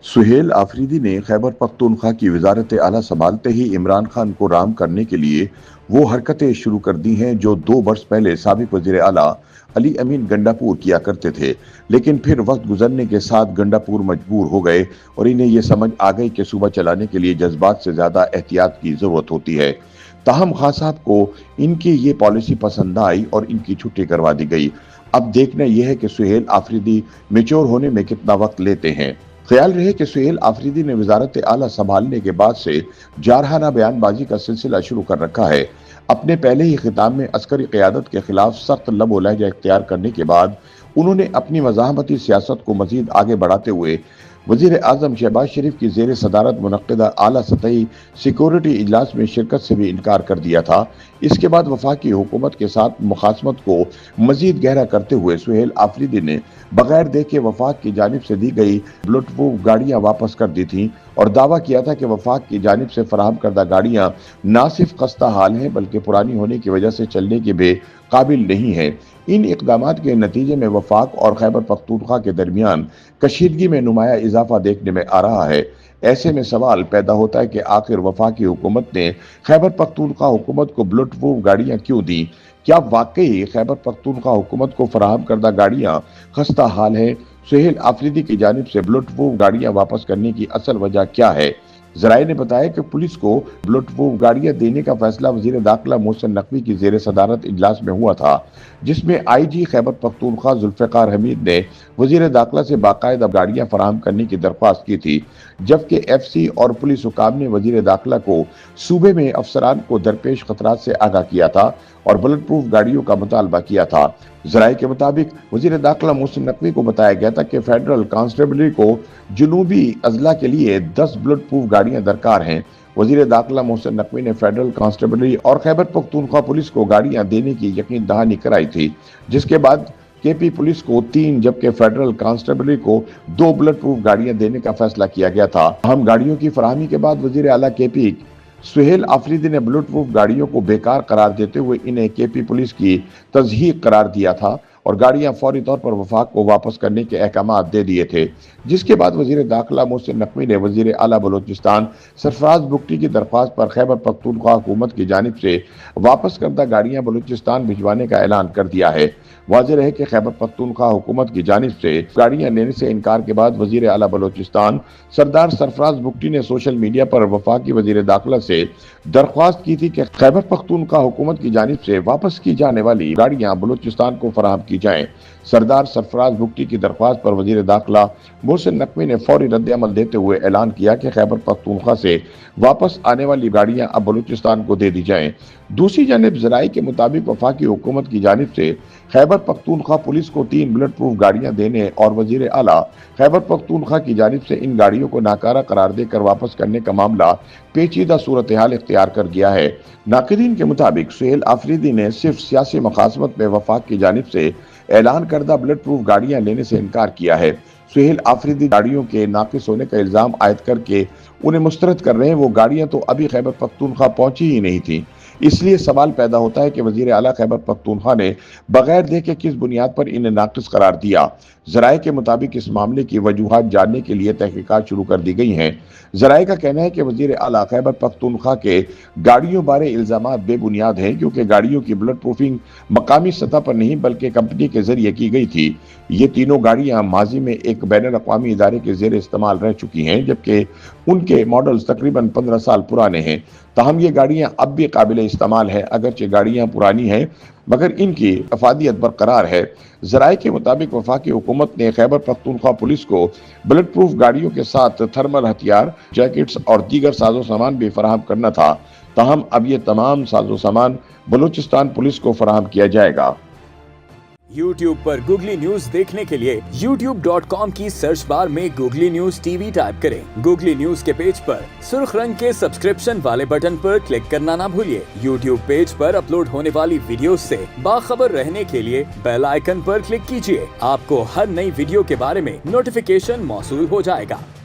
सुहेल आफरीदी ने खैबर पख्तूनख्वा की वजारत आला संभालते ही इमरान खान को राम करने के लिए वो हरकतें शुरू कर दी हैं जो 2 वर्ष पहले साबिक वजीर आला अली अमीन गंडापुर किया करते थे। लेकिन फिर वक्त गुजरने के साथ गंडापुर मजबूर हो गए और इन्हें यह समझ आ गई कि सूबा चलाने के लिए जज्बात से ज्यादा एहतियात की जरूरत होती है। ताहम खान साहब को इनकी ये पॉलिसी पसंद आई और इनकी छुट्टी करवा दी गई। अब देखना यह है कि सुहेल आफरीदी मेच्योर होने में कितना वक्त लेते हैं। ख्याल रहे कि सुहेल आफरीदी ने वजारत आला संभालने के बाद से जारहाना बयानबाजी का सिलसिला शुरू कर रखा है। अपने पहले ही खिताब में अस्करी क़यादत के खिलाफ सख्त लब व लहजा इख्तियार करने के बाद उन्होंने अपनी मज़ाहमती सियासत को मजीद आगे बढ़ाते हुए वज़ीर आज़म शहबाज शरीफ की ज़ेर सदारत मुनक़्क़दा आला सतही सिक्योरिटी इजलास में शिरकत से भी इनकार कर दिया था। इसके बाद वफाकी हुकूमत के साथ मुखासमत को मजीद गहरा करते हुए सुहेल आफरीदी ने बगैर देखे वफाक की जानिब से दी गई बुलेट प्रूफ गाड़ियां वापस कर दी थी और दावा किया था कि वफाक की जानिब से फराहम करदा गाड़ियां ना सिर्फ खस्ता हाल हैं बल्कि पुरानी होने की वजह से चलने के बेकाबिल नहीं है। इन इकदामात के नतीजे में वफाक और खैबर पख्तूनख्वा के दरमियान कशीदगी में नुमाया इजाफा देखने में आ रहा है। ऐसे में सवाल पैदा होता है कि आखिर वफाकी हुकूमत ने खैबर पख्तूनख्वा हुकूमत को बुलेट प्रूफ गाड़ियां क्यों दी? क्या वाकई खैबर पख्तूनख्वा हुकूमत को फराहम करदा गाड़ियां खस्ता हाल है? सुहेल आफरीदी की जानिब से बुलेट प्रूफ गाड़ियां वापस करने की असल वजह क्या है? जराये ने बताया कि पुलिस को बुलेट प्रूफ गाड़ियां देने का फैसला वजीर दाखिला मोहसिन नकवी की जेर सदारत इजलास में हुआ था, जिसमें IG खैबर पख्तूनख्वा जुल्फ़िकार हमीद ने वजीर दाखिला से बाकायदा गाड़ियां फराहम करने की दरख्वास्त की थी, जबकि FC और पुलिस हुकाम ने वजीर दाखिला को सूबे में अफसरान को दरपेश खतरात से आगाह किया था और बुलेट प्रूफ गाड़ियों का मुतालबा किया था। जराये के मुताबिक वजीर दाखिला मोहसिन नकवी को बताया गया था कि फेडरल कांस्टेबलरी को जुनूबी अजला के लिए 10 बुलेट प्रूफ गाड़ियां दरकार हैं। वजीर दाखिला मोहसिन नकवी ने फेडरल कांस्टेबलरी और खैबर पख्तूनख्वा पुलिस को गाड़ियां देने की यकीन दहानी कराई थी, जिसके बाद KP पुलिस को 3 जबकि फेडरल कांस्टेबलरी को 2 बुलेट प्रूफ गाड़ियां देने का फैसला किया गया था। अहम गाड़ियों की फराहमी के बाद वजीर आला KP सुहेल आफरीदी ने बुलेट प्रूफ गाड़ियों को बेकार करार देते हुए इन्हें KP पुलिस की तज़हीक करार दिया था और गाड़ियां फौरी तौर पर वफाक को वापस करने के अहकामात दे दिए थे, जिसके बाद वजीर दाखिला मोहसिन नकवी ने वजीर आला बलोचिस्तान सरफराज बुगटी की दरख्वास्त पर खैबर पख्तूनख्वा हुकूमत की जानिब से वापस करदा गाड़ियां बलूचिस्तान भिजवाने का ऐलान कर दिया है। वाज़ेह रहे कि खैबर पख्तूनख्वा हुकूमत की जानिब से गाड़ियां लेने से इनकार के बाद वजीर आला बलोचिस्तान सरदार सरफराज बुगटी ने सोशल मीडिया पर वफाकी वजीर दाखिला से दरख्वास्त की थी कि खैबर पख्तूनख्वा हुकूमत की जानिब से वापस की जाने वाली गाड़ियां बलूचिस्तान को फराहम की जाएं। सरदार सरफराज बुगटी की दरख्वास्त पर वजीर दाखिला मोहसिन नकवी ने फौरी रद्द-ए-अमल देते हुए ऐलान किया कि खैबर पख्तूनख्वा से वापस आने वाली गाड़ियां अब बलूचिस्तान को दे दी जाएं। दूसरी जानिब ज़राए के मुताबिक वफाकी हुकूमत की जानिब से खैबर पख्तूनख्वा पुलिस को 3 बुलेट प्रूफ गाड़ियां देने और वजीर आला खैबर पख्तूनख्वा की जानिब से इन गाड़ियों को नाकारा करार देकर वापस करने का मामला पेचीदा सूरत हाल इख्तियार कर गया है। नाक़िदीन के मुताबिक सुहेल आफरीदी ने सिर्फ सियासी मुखासमत में वफाक की जानिब से ऐलान करदा बुलेट प्रूफ गाड़ियां लेने से इनकार किया है। सुहेल आफरीदी गाड़ियों के नाकिस होने का इल्जाम आयद करके उन्हें मुस्तरद कर रहे हैं। वो गाड़ियां तो अभी खैबर पख्तूनख्वा पहुंची ही नहीं थी। इसलिए सवाल पैदा होता है कि वजीर आला खैबर पख्तूनख्वा ने बगैर देखे किस बुनियाद पर इन्हें नाकिस करार दिया। जराये के मुताबिक इस मामले की वजूहात जानने के लिए तहकीकात शुरू कर दी गई हैं। जराये का कहना है कि वजीर आला खैबर पख्तूनख्वा के गाड़ियों बारे इल्जामात बेबुनियाद हैं, क्योंकि गाड़ियों की बुलेट प्रूफिंग मकामी सतह पर नहीं बल्कि कंपनी के जरिए की गई थी। ये तीनों गाड़ियां माजी में एक बैनुल अक़वामी इदारे के जेर इस्तेमाल रह चुकी हैं, जबकि उनके मॉडल्स तकरीबन 15 साल पुराने हैं। ताहम ये गाड़ियां अब भी काबिल इस्तेमाल है, अगरचे गाड़ियां पुरानी हैं मगर इनकी अफादियत बरकरार है। जराये के मुताबिक वफाकी हुकूमत ने खैबर पख्तूनख्वा पुलिस को बुलेट प्रूफ गाड़ियों के साथ थर्मल हथियार, जैकेट्स और दीगर साजो सामान भी फराहम करना था। ताहम अब ये तमाम साजो सामान बलूचिस्तान पुलिस को फराहम किया जाएगा। YouTube पर गूगली न्यूज देखने के लिए youtube.com की सर्च बार में गूगली न्यूज TV टाइप करें। गूगली न्यूज के पेज पर सुर्ख रंग के सब्सक्रिप्शन वाले बटन पर क्लिक करना ना भूलिए। YouTube पेज पर अपलोड होने वाली वीडियोस से बाखबर रहने के लिए बेल आइकन पर क्लिक कीजिए। आपको हर नई वीडियो के बारे में नोटिफिकेशन मौसूल हो जाएगा।